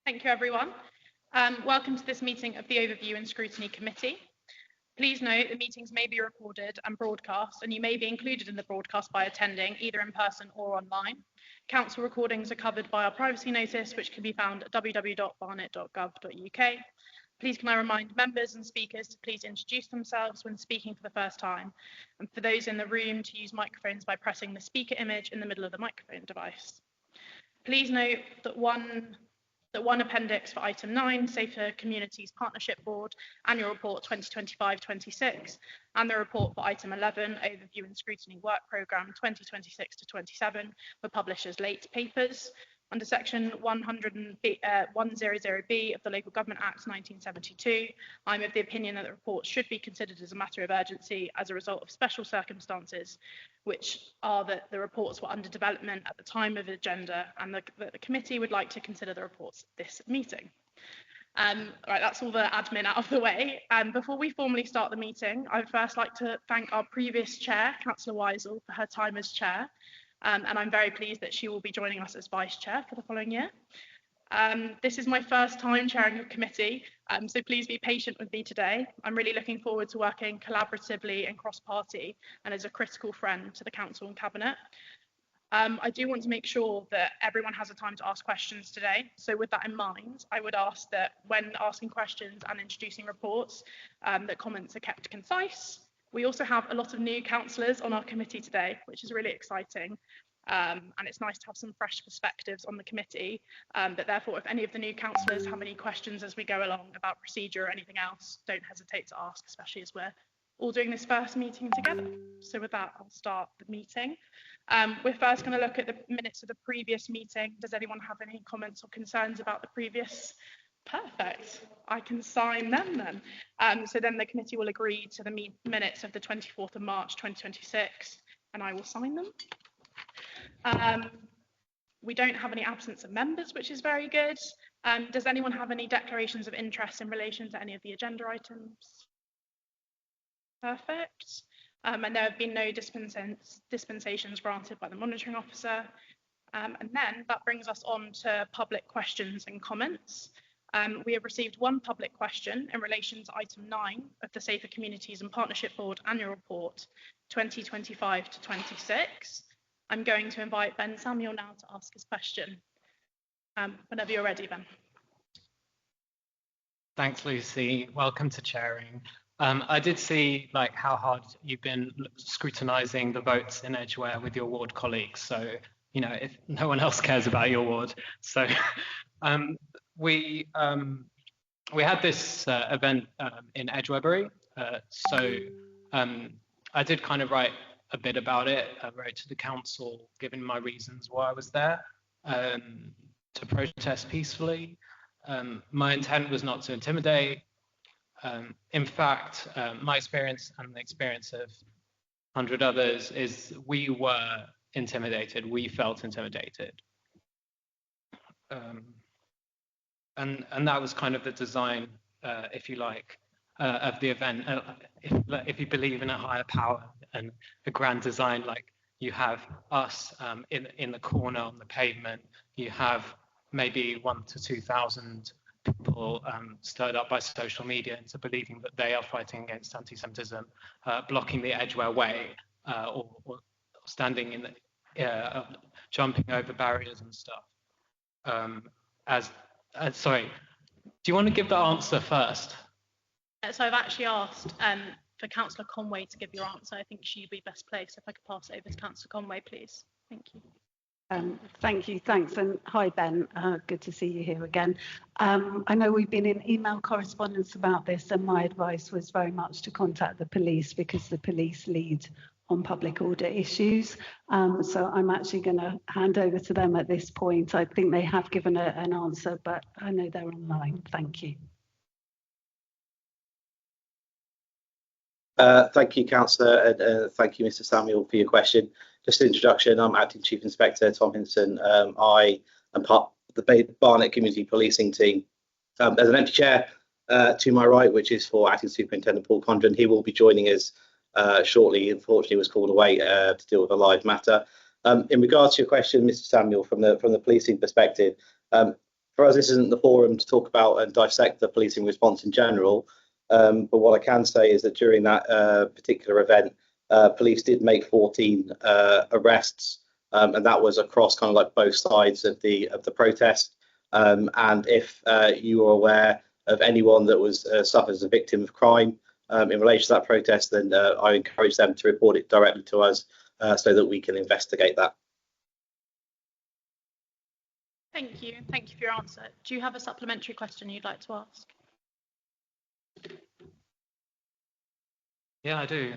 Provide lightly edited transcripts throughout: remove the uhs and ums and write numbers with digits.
Thank you, everyone. Welcome to this meeting of the Overview and Scrutiny Committee. Please note the meetings may be recorded and broadcast, and you may be included in the broadcast by attending either in person or online. Council recordings are covered by our privacy notice, which can be found at www.barnet.gov.uk. Please can I remind members and speakers to please introduce themselves when speaking for the first time, and for those in the room to use microphones by pressing the speaker image in the middle of the microphone device. Please note that one appendix for item 9, Safer Communities Partnership Board, Annual Report 2025-26, and the report for item 11, Overview and Scrutiny Work Programme 2026 to 27, were published as late papers. Under section 100B of the Local Government Act 1972, I'm of the opinion that the report should be considered as a matter of urgency as a result of special circumstances, which are that the reports were under development at the time of the agenda, and that the committee would like to consider the reports at this meeting. Right, that's all the admin out of the way. Before we formally start the meeting, I would first like to thank our previous chair, Councillor Weisel, for her time as chair. And I'm very pleased that she will be joining us as vice chair for the following year. This is my first time chairing a committee, so please be patient with me today. I'm really looking forward to working collaboratively and cross-party and as a critical friend to the council and cabinet. I do want to make sure that everyone has a time to ask questions today. So with that in mind, I would ask that when asking questions and introducing reports, that comments are kept concise. We also have a lot of new councillors on our committee today, which is really exciting. And it's nice to have some fresh perspectives on the committee. But therefore, if any of the new councillors have any questions as we go along about procedure or anything else, don't hesitate to ask, especially as we're all doing this first meeting together. So with that, I'll start the meeting. We're first going to look at the minutes of the previous meeting. Does anyone have any comments or concerns about the previous? Perfect. I can sign them then. So then the committee will agree to the minutes of the 24th of March 2026, and I will sign them. We don't have any absence of members, which is very good. Does anyone have any declarations of interest in relation to any of the agenda items? Perfect. And there have been no dispensations granted by the monitoring officer. And then that brings us on to public questions and comments. We have received one public question in relation to item 9 of the Safer Communities and Partnership Board Annual Report 2025 to 26. I'm going to invite Ben Samuel now to ask his question. Whenever you're ready, Ben. Thanks, Lucy. Welcome to chairing. I did see how hard you've been scrutinising the votes in Edgware with your ward colleagues. So, if no one else cares about your ward. So we had this event in Edgware. I did kind of write a bit about it. I wrote to the council, giving my reasons why I was there, to protest peacefully. My intent was not to intimidate. In fact, my experience and the experience of 100 others is we were intimidated. We felt intimidated. And that was kind of the design, if you like, of the event. If you believe in a higher power and a grand design, like you have us in the corner on the pavement, you have maybe 1,000 to 2,000 people stirred up by social media into believing that they are fighting against anti-Semitism, blocking the Edgware way, or standing in the, jumping over barriers and stuff. Sorry, do you want to give the answer first? So I've actually asked for Councillor Conway to give your answer. I think she'd be best placed. If I could pass it over to Councillor Conway, please. Thank you. Thank you, thanks, and hi Ben, good to see you here again. I know we've been in email correspondence about this, and my advice was very much to contact the police because the police lead on public order issues. So I'm actually going to hand over to them at this point. I think they have given an answer, but I know they're online. Thank you. Thank you, Councillor, and thank you, Mr. Samuel, for your question. Just an introduction, I'm Acting Chief Inspector Tom Hinson. I am part of the Barnet Community Policing team. There's an empty chair to my right, which is for Acting Superintendent Paul Condren. He will be joining us shortly. Unfortunately, was called away to deal with a live matter. In regards to your question, Mr. Samuel, from the policing perspective, for us, this isn't the forum to talk about and dissect the policing response in general. But what I can say is that during that particular event, police did make 14 arrests, and that was across kind of like both sides of the protest. And if you are aware of anyone that was suffered as a victim of crime in relation to that protest, then I encourage them to report it directly to us so that we can investigate that. Thank you. Thank you for your answer. Do you have a supplementary question you'd like to ask? Yeah, I do.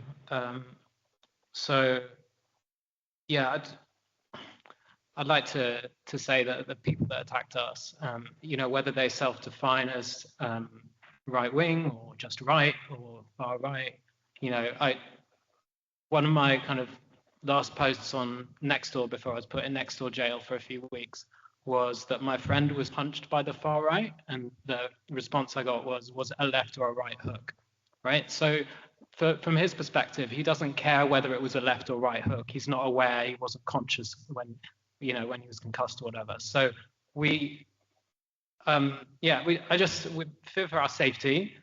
So, yeah, I'd like to say that the people that attacked us, you know, whether they self-define as right wing or just right or far right, you know, one of my kind of last posts on Nextdoor before I was put in Nextdoor jail for a few weeks was that my friend was punched by the far right, and the response I got was a left or a right hook, right? So from his perspective, he doesn't care whether it was a left or right hook. He's not aware, he wasn't conscious when, you know, when he was concussed or whatever. So we fear for our safety.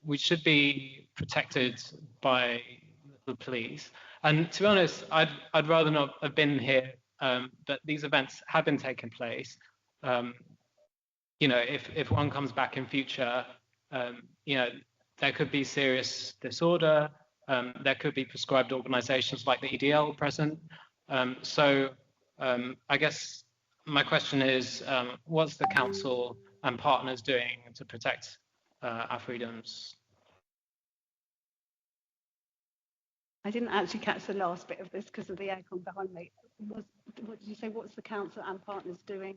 We should be protected by the police. And to be honest, I'd rather not have been here, but these events have been taking place. You know, if one comes back in future, you know, there could be serious disorder. There could be prescribed organisations like the EDL present. So I guess my question is, what's the council and partners doing to protect our freedoms? I didn't actually catch the last bit of this because of the aircon behind me. What did you say? What's the council and partners doing?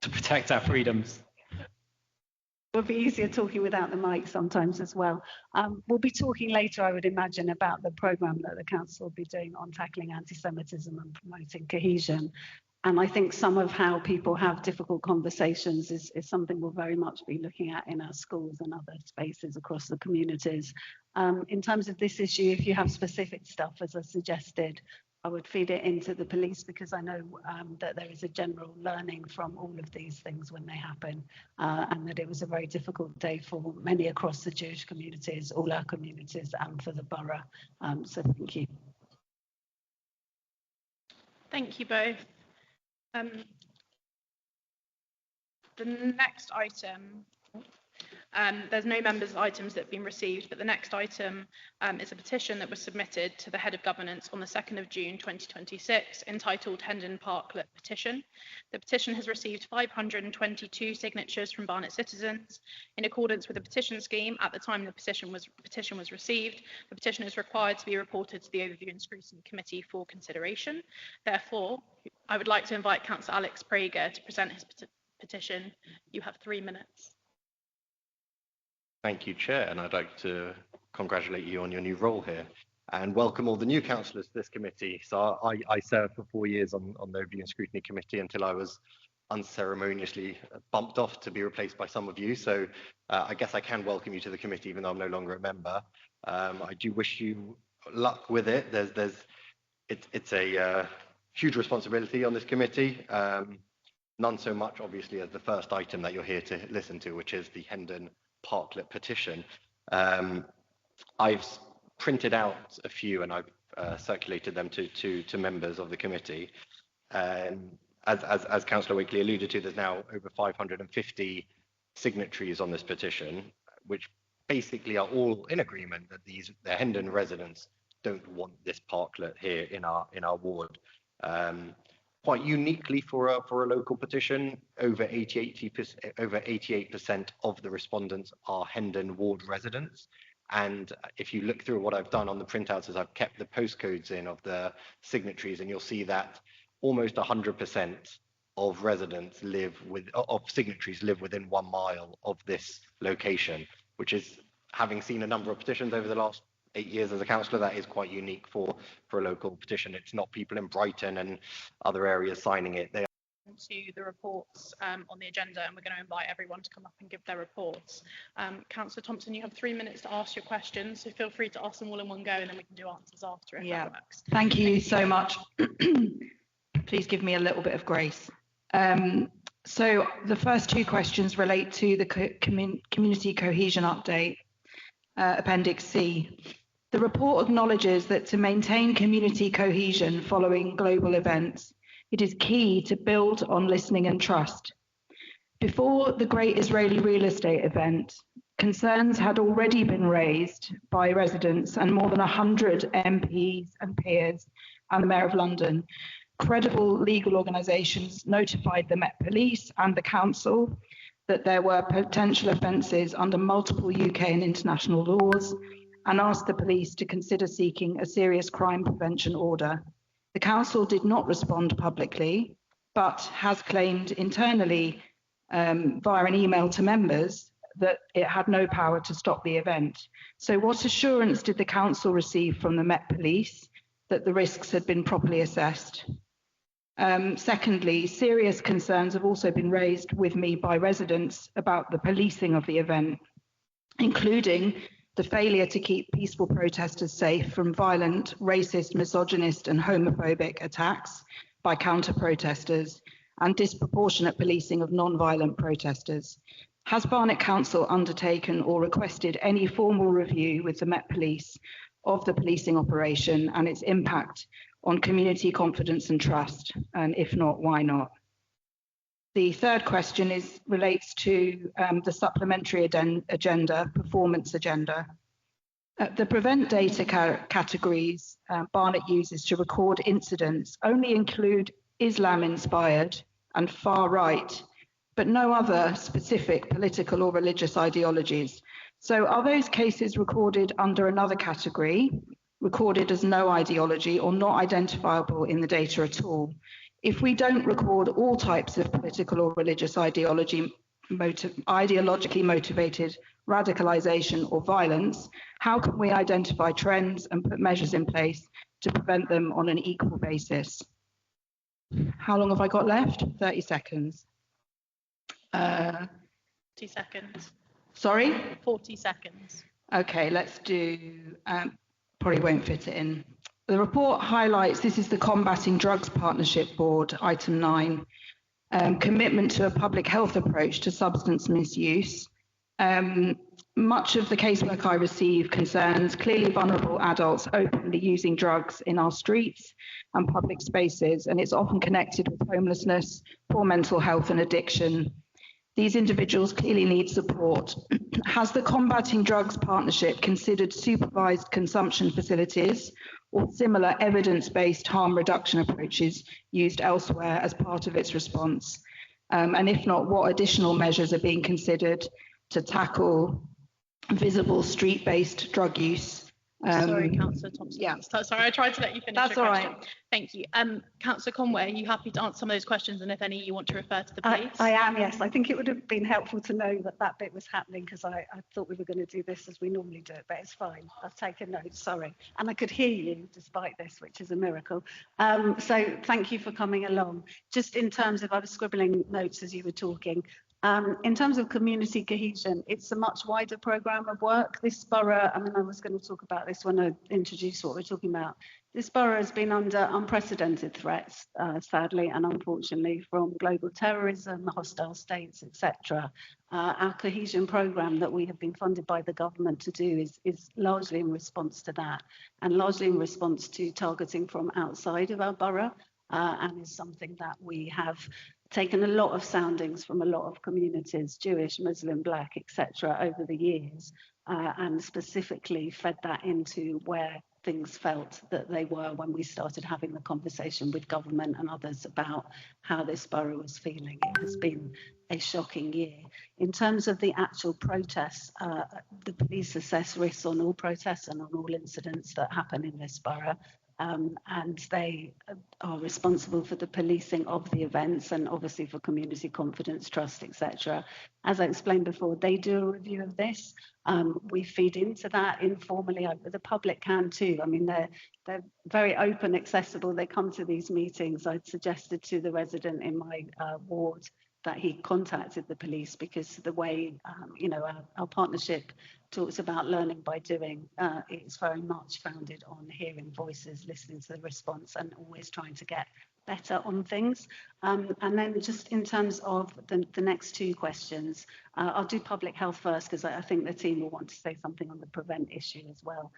To protect our freedoms. It would be easier talking without the mic sometimes as well. We'll be talking later, I would imagine, about the programme that the council will be doing on tackling anti-Semitism and promoting cohesion. And I think some of how people have difficult conversations is something we'll very much be looking at in our schools and other spaces across the communities. In terms of this issue, if you have specific stuff, as I suggested, I would feed it into the police, because I know that there is a general learning from all of these things when they happen, and that it was a very difficult day for many across the Jewish communities, all our communities, and for the borough. So thank you. Thank you both. The next item, there's no members' items that have been received, but the next item is a petition that was submitted to the Head of Governance on the 2nd of June 2026, entitled Hendon Parklet Petition. The petition has received 522 signatures from Barnet citizens. In accordance with the petition scheme, at the time the petition was received, the petition is required to be reported to the Overview and Scrutiny Committee for consideration. Therefore, I would like to invite Councillor Alex Prager to present his petition. You have 3 minutes. Thank you, Chair, and I'd like to congratulate you on your new role here and welcome all the new councillors to this committee. So I served for 4 years on the Overview and Scrutiny Committee until I was unceremoniously bumped off to be replaced by some of you. So I guess I can welcome you to the committee even though I'm no longer a member. I do wish you luck with it. It's a huge responsibility on this committee. None so much, obviously, as the first item that you're here to listen to, which is the Hendon Parklet petition. I've printed out a few and I've circulated them to members of the committee. As Councillor Wakely alluded to, there's now over 550 signatories on this petition, which basically are all in agreement that the Hendon residents don't want this parklet here in our ward. Quite uniquely for a local petition, over 88% of the respondents are Hendon ward residents. And if you look through what I've done on the printouts, is I've kept the postcodes in of the signatories, and you'll see that almost 100% of residents signatories live within 1 mile of this location, which is, having seen a number of petitions over the last 8 years as a councillor, that is quite unique for a local petition. It's not people in Brighton and other areas signing it. They to the reports on the agenda, and we're going to invite everyone to come up and give their reports. Councillor Thompson, you have 3 minutes to ask your questions, so feel free to ask them all in one go, and then we can do answers after if that works. Thank you so much. please give me a little bit of grace. So the first two questions relate to the community cohesion update, Appendix C. The report acknowledges that to maintain community cohesion following global events, it is key to build on listening and trust. Before the Great Israeli Real Estate event, concerns had already been raised by residents and more than 100 MPs and peers and the Mayor of London. Credible legal organisations notified the Met Police and the Council that there were potential offences under multiple UK and international laws and asked the police to consider seeking a serious crime prevention order. The Council did not respond publicly, but has claimed internally via an email to members that it had no power to stop the event. So what assurance did the Council receive from the Met Police that the risks had been properly assessed? Secondly, serious concerns have also been raised with me by residents about the policing of the event, including the failure to keep peaceful protesters safe from violent, racist, misogynist and homophobic attacks by counter-protesters and disproportionate policing of non-violent protesters. Has Barnet Council undertaken or requested any formal review with the Met Police of the policing operation and its impact on community confidence and trust? And if not, why not? The third question relates to the supplementary agenda, performance agenda. The prevent data categories Barnet uses to record incidents only include Islam-inspired and far-right, but no other specific political or religious ideologies. So are those cases recorded under another category, recorded as no ideology or not identifiable in the data at all? If we don't record all types of political or religious ideologically motivated radicalisation or violence, how can we identify trends and put measures in place to prevent them on an equal basis? How long have I got left? 30 seconds. 40 seconds. Sorry? 40 seconds. Okay, let's do, probably won't fit it in. The report highlights, this is the Combating Drugs Partnership Board, item 9, commitment to a public health approach to substance misuse. Much of the casework I receive concerns clearly vulnerable adults openly using drugs in our streets and public spaces, and it's often connected with homelessness, poor mental health and addiction. These individuals clearly need support. Has the Combating Drugs Partnership considered supervised consumption facilities or similar evidence-based harm reduction approaches used elsewhere as part of its response? And if not, what additional measures are being considered to tackle visible street-based drug use? Sorry, Councillor Thompson. Yeah. Sorry, I tried to let you finish. That's your all question. right. Thank you. Councillor Conway, are you happy to answer some of those questions? And if any, you want to refer to the police? I am, yes. I think it would have been helpful to know that that bit was happening because I thought we were going to do this as we normally do it, but it's fine. I've taken notes, sorry. And I could hear you despite this, which is a miracle. So thank you for coming along. Just in terms of, I was scribbling notes as you were talking. In terms of community cohesion, it's a much wider programme of work. This borough, I mean, I was going to talk about this when I introduced what we're talking about. This borough has been under unprecedented threats, sadly and unfortunately, from global terrorism, hostile states, etc. Our cohesion programme that we have been funded by the government to do is largely in response to that, and largely in response to targeting from outside of our borough, and is something that we have taken a lot of soundings from a lot of communities, Jewish, Muslim, Black, etc., over the years, and specifically fed that into where things felt that they were when we started having the conversation with government and others about how this borough was feeling. It has been a shocking year. In terms of the actual protests, the police assess risks on all protests and on all incidents that happen in this borough. And they are responsible for the policing of the events and obviously for community confidence, trust, etc. As I explained before, they do a review of this. We feed into that informally. The public can too. I mean, they're very open, accessible. They come to these meetings. I'd suggested to the resident in my ward that he contacted the police because the way, our partnership talks about learning by doing. It's very much founded on hearing voices, listening to the response and always trying to get better on things. And then just in terms of the next two questions, I'll do public health first because I think the team will want to say something on the prevent issue as well.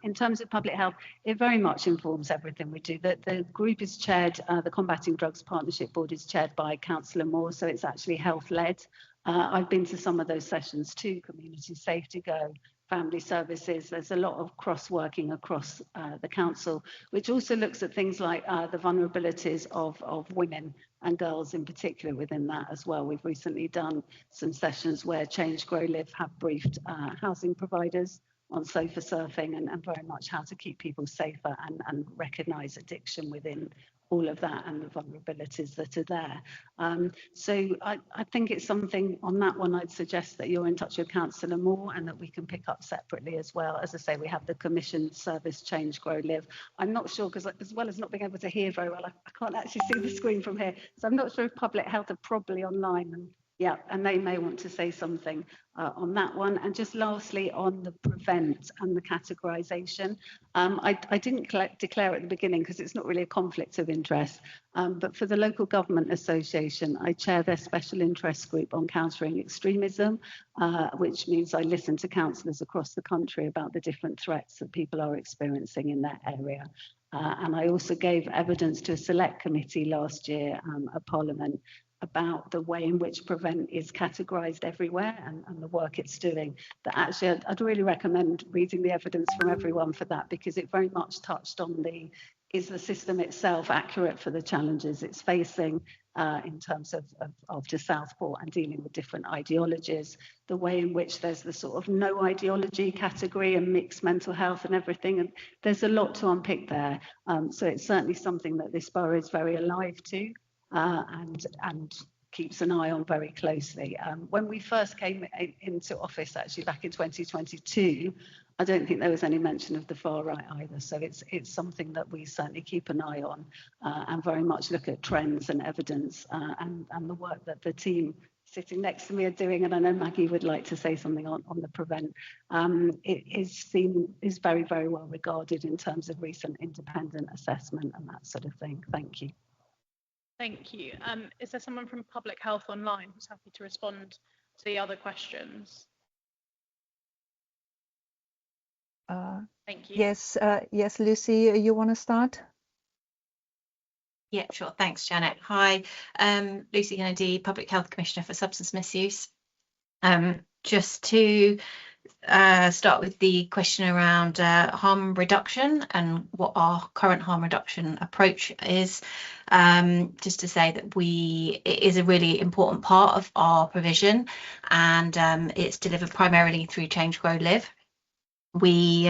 In terms of public health, it very much informs everything we do. The group is chaired, the Combating Drugs Partnership Board is chaired by Councillor Moore, so it's actually health-led. I've been to some of those sessions too, Community Safety Go, Family Services. There's a lot of cross-working across the council, which also looks at things like the vulnerabilities of women and girls in particular within that as well. We've recently done some sessions where Change, Grow, Live have briefed housing providers on sofa surfing and very much how to keep people safer and recognise addiction within all of that and the vulnerabilities that are there. So I think it's something on that one I'd suggest that you're in touch with Councillor Moore and that we can pick up separately as well. As I say, we have the Commission Service Change, Grow, Live. I'm not sure, because as well as not being able to hear very well, I can't actually see the screen from here. So I'm not sure if Public Health are probably online. And yeah, and they may want to say something on that one. And just lastly, on the prevent and the categorisation, I didn't declare at the beginning because it's not really a conflict of interest, but for the Local Government Association, I chair their special interest group on countering extremism, which means I listen to councillors across the country about the different threats that people are experiencing in their area. And I also gave evidence to a select committee last year at Parliament about the way in which prevent is categorised everywhere and the work it's doing. That actually I'd really recommend reading the evidence from everyone for that, because it very much touched on is the system itself accurate for the challenges it's facing in terms of to Southport and dealing with different ideologies, the way in which there's the sort of no ideology category and mixed mental health and everything, and there's a lot to unpick there. So it's certainly something that this borough is very alive to. And keeps an eye on very closely. When we first came into office, actually back in 2022, I don't think there was any mention of the far right either. So it's something that we certainly keep an eye on and very much look at trends and evidence and the work that the team sitting next to me are doing. And I know Maggie would like to say something on the prevent. It is very, very well regarded in terms of recent independent assessment and that sort of thing. Thank you. Thank you. Is there someone from Public Health online who's happy to respond to the other questions? Thank you. Yes, Lucy, you want to start? Yeah, sure. Thanks, Janet. Hi, Lucy Kennedy, Public Health Commissioner for Substance Misuse. Just to start with the question around harm reduction and what our current harm reduction approach is, just to say that it is a really important part of our provision, and it's delivered primarily through Change, Grow, Live. We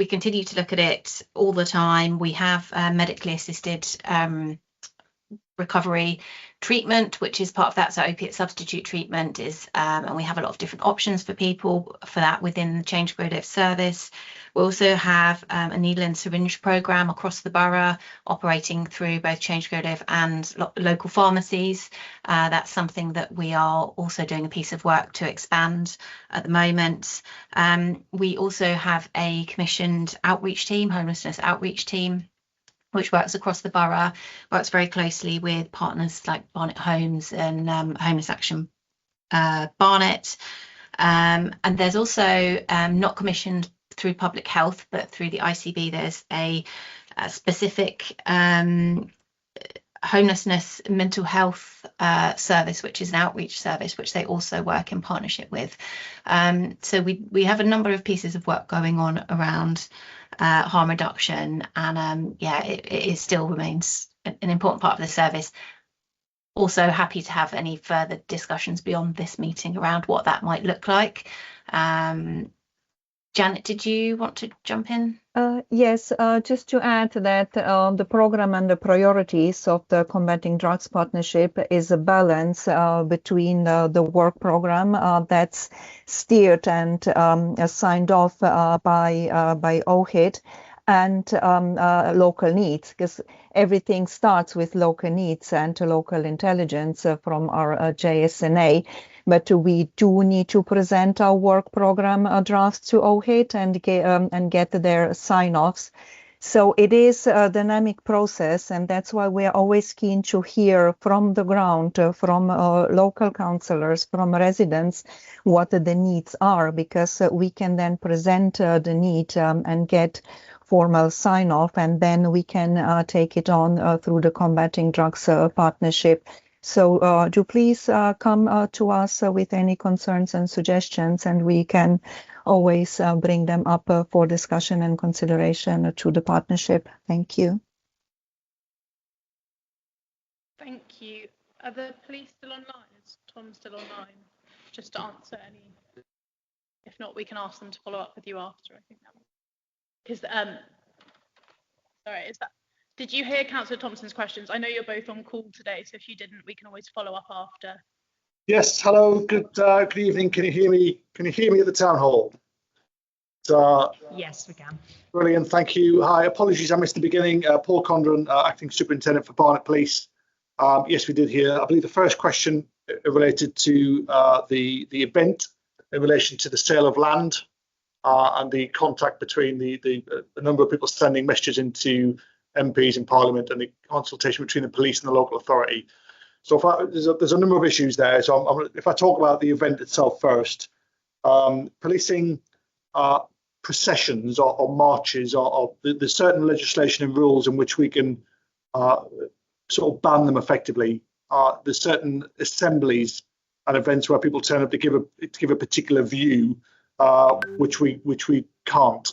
continue to look at it all the time. We have medically assisted recovery treatment, which is part of that. So opiate substitute treatment is, and we have a lot of different options for people for that within the Change, Grow, Live service. We also have a needle and syringe program across the borough, operating through both Change, Grow, Live and local pharmacies. That's something that we are also doing a piece of work to expand at the moment. We also have a commissioned outreach team, homelessness outreach team, which works across the borough, works very closely with partners like Barnet Homes and Homeless Action Barnet. And there's also, not commissioned through Public Health, but through the ICB, there's a specific homelessness mental health service, which is an outreach service, which they also work in partnership with. So we have a number of pieces of work going on around harm reduction, and it still remains an important part of the service. Also happy to have any further discussions beyond this meeting around what that might look like. Janet, did you want to jump in? Yes, just to add that the program and the priorities of the Combating Drugs Partnership is a balance between the work program that's steered and signed off by OHID and local needs, because everything starts with local needs and local intelligence from our JSNA. But we do need to present our work program drafts to OHID and get their sign-offs So it is a dynamic process, and that's why we are always keen to hear from the ground, from local councillors, from residents, what the needs are, because we can then present the need and get formal sign-off, and then we can take it on through the Combating Drugs Partnership. So do please come to us with any concerns and suggestions, and we can always bring them up for discussion and consideration to the partnership. Thank you. Thank you. Are the police still online? Is Tom still online? Just to answer any. If not, we can ask them to follow up with you after. I think that because sorry, is that? Did you hear Councillor Thompson's questions? I know you're both on call today, so if you didn't, we can always follow up after. Yes, hello, good evening. Can you hear me? Can you hear me at the town hall? Yes, we can. Brilliant, thank you. Hi, apologies, I missed the beginning. Paul Condren, Acting Superintendent for Barnet Police. Yes, we did hear. I believe the first question related to the event in relation to the sale of land and the contact between the number of people sending messages into MPs in Parliament and the consultation between the police and the local authority. So there's a number of issues there. So if I talk about the event itself first, policing processions or marches, or there's certain legislation and rules in which we can sort of ban them effectively. There's certain assemblies and events where people turn up to give a particular view, which we can't.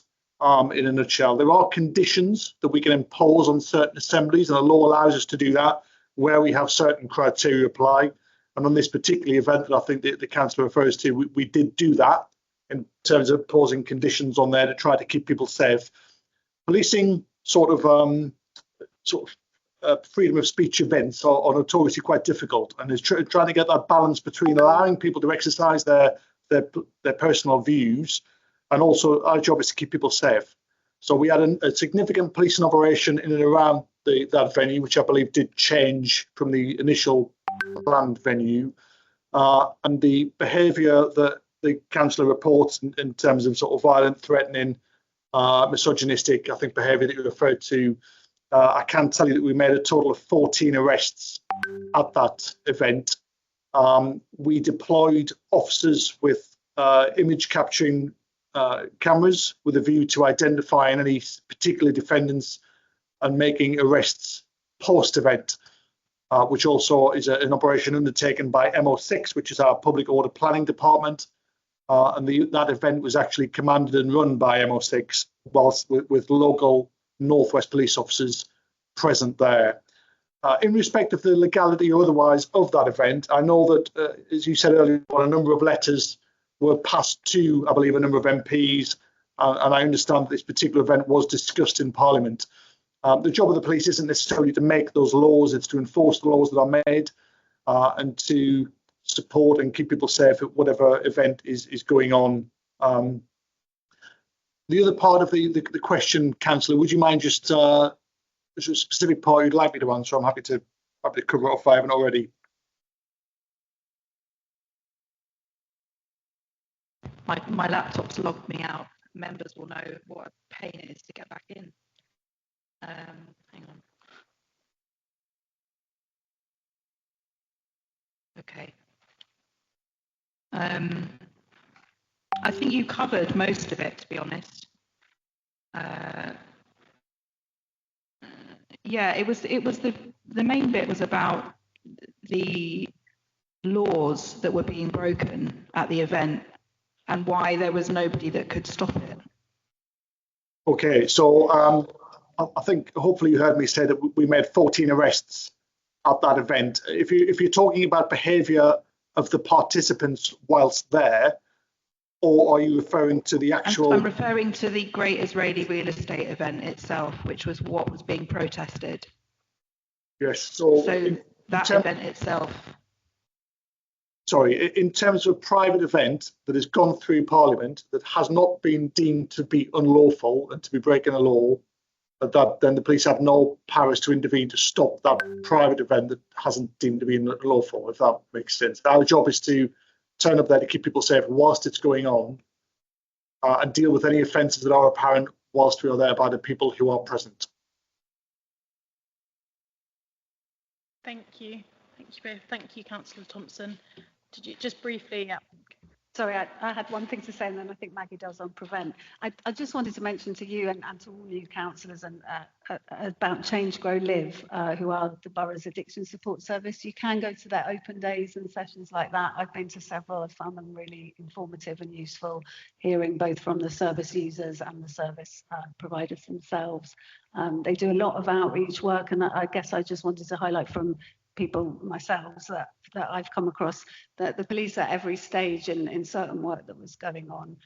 In a nutshell, there are conditions that we can impose on certain assemblies, and the law allows us to do that where we have certain criteria apply. And on this particular event that I think the councillor refers to, we did do that in terms of posing conditions on there to try to keep people safe. Policing sort of freedom of speech events are notoriously quite difficult, and is trying to get that balance between allowing people to exercise their personal views, and also our job is to keep people safe. So we had a significant policing operation in and around that venue, which I believe did change from the initial planned venue, and the behaviour that the councillor reports in terms of sort of violent, threatening, misogynistic, I think, behaviour that you referred to. I can tell you that we made a total of 14 arrests at that event. We deployed officers with image capturing cameras with a view to identifying any particular defendants and making arrests post-event, which also is an operation undertaken by MO6, which is our public order planning department. And that event was actually commanded and run by MO6, whilst with local Northwest police officers present there. In respect of the legality or otherwise of that event, I know that, as you said earlier, a number of letters were passed to, I believe, a number of MPs, and I understand that this particular event was discussed in Parliament. The job of the police isn't necessarily to make those laws, it's to enforce the laws that are made and to support and keep people safe at whatever event is going on. The other part of the question, Councillor, would you mind just a specific part you'd like me to answer? I'm happy to cover it off if I haven't already. My laptop's logged me out. Members will know what a pain it is to get back in. Hang on. Okay. I think you covered most of it, to be honest. Yeah, it was the main bit was about the laws that were being broken at the event and why there was nobody that could stop it. Okay, so I think hopefully you heard me say that we made 14 arrests at that event. If you're talking about behaviour of the participants whilst there, or are you referring to the actual? I'm referring to the Great Israeli Real Estate event itself, which was what was being protested. Yes, so that event itself. Sorry, in terms of a private event that has gone through Parliament that has not been deemed to be unlawful and to be breaking a law, then the police have no powers to intervene to stop that private event that hasn't deemed to be unlawful, if that makes sense. Our job is to turn up there to keep people safe whilst it's going on and deal with any offences that are apparent whilst we are there by the people who are present. Thank you. Thank you both. Thank you, Councillor Thompson. Did you just briefly? Yeah. Sorry, I had one thing to say, and then I think Maggie does on prevent. I just wanted to mention to you and to all new councillors and about Change, Grow, Live, who are the borough's addiction support service. You can go to their open days and sessions like that. I've been to several. I've found them really informative and useful, hearing both from the service users and the service providers themselves. They do a lot of outreach work, and I guess I just wanted to highlight from people myself that I've come across that the police at every stage in certain work that was going on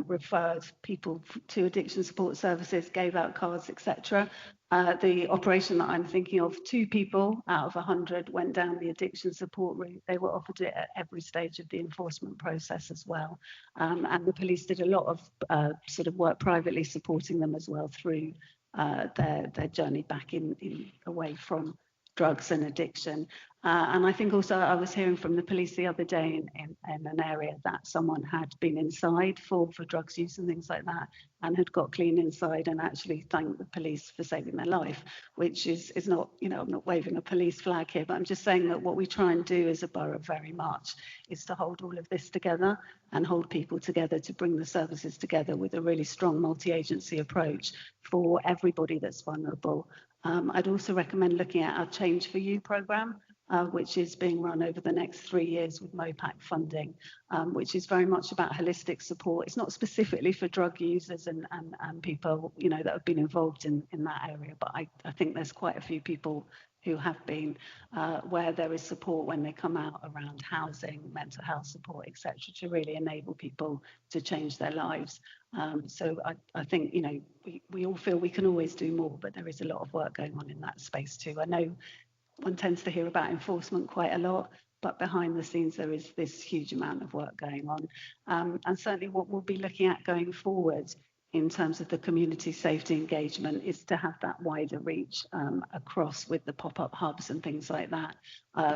referred people to addiction support services, gave out cards, etc. The operation that I'm thinking of, 2 people out of 100 went down the addiction support route. They were offered it at every stage of the enforcement process as well. And the police did a lot of sort of work privately supporting them as well through their journey back in away from drugs and addiction. And I think also I was hearing from the police the other day in an area that someone had been inside for drugs use and things like that, and had got clean inside and actually thanked the police for saving their life, which is not, you know, I'm not waving a police flag here, but I'm just saying that what we try and do as a borough very much is to hold all of this together and hold people together to bring the services together with a really strong multi-agency approach for everybody that's vulnerable. I'd also recommend looking at our Change for You programme, which is being run over the next 3 years with MOPAC funding, which is very much about holistic support. It's not specifically for drug users and people, you know, that have been involved in that area, but I think there's quite a few people who have been, where there is support when they come out around housing, mental health support, etc., to really enable people to change their lives. So I think, you know, we all feel we can always do more, but there is a lot of work going on in that space too. I know one tends to hear about enforcement quite a lot, but behind the scenes there is this huge amount of work going on. And certainly what we'll be looking at going forward in terms of the community safety engagement is to have that wider reach across with the pop-up hubs and things like that.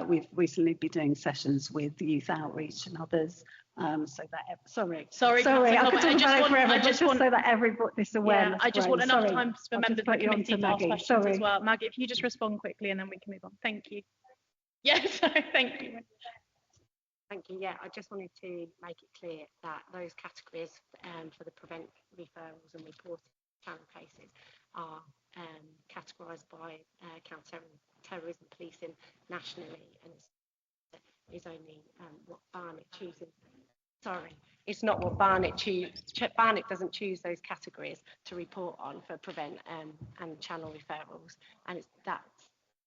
We've recently been doing sessions with youth outreach and others. So that sorry, I could talk about it forever, just so that everybody's aware. Yeah, I just want enough time for members of the committee to ask questions as well. Maggie, if you just respond quickly and then we can move on. Thank you. Yes, thank you. Thank you. Yeah, I just wanted to make it clear that those categories for the prevent referrals and reported channel cases are categorised by counter-terrorism policing nationally, and it's only what Barnet chooses. Sorry, it's not what Barnet chooses. Barnet doesn't choose those categories to report on for prevent and channel referrals, and it's that.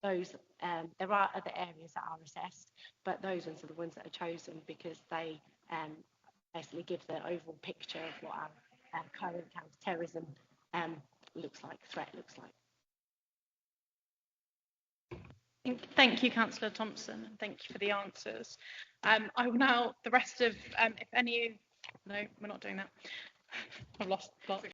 Those there are other areas that are assessed, but those ones are the ones that are chosen because they basically give the overall picture of what our current counter-terrorism looks like, threat looks like. Thank you, Councillor Thompson, and thank you for the answers. I will now, the rest of, if any, no, we're not doing that. I've lost.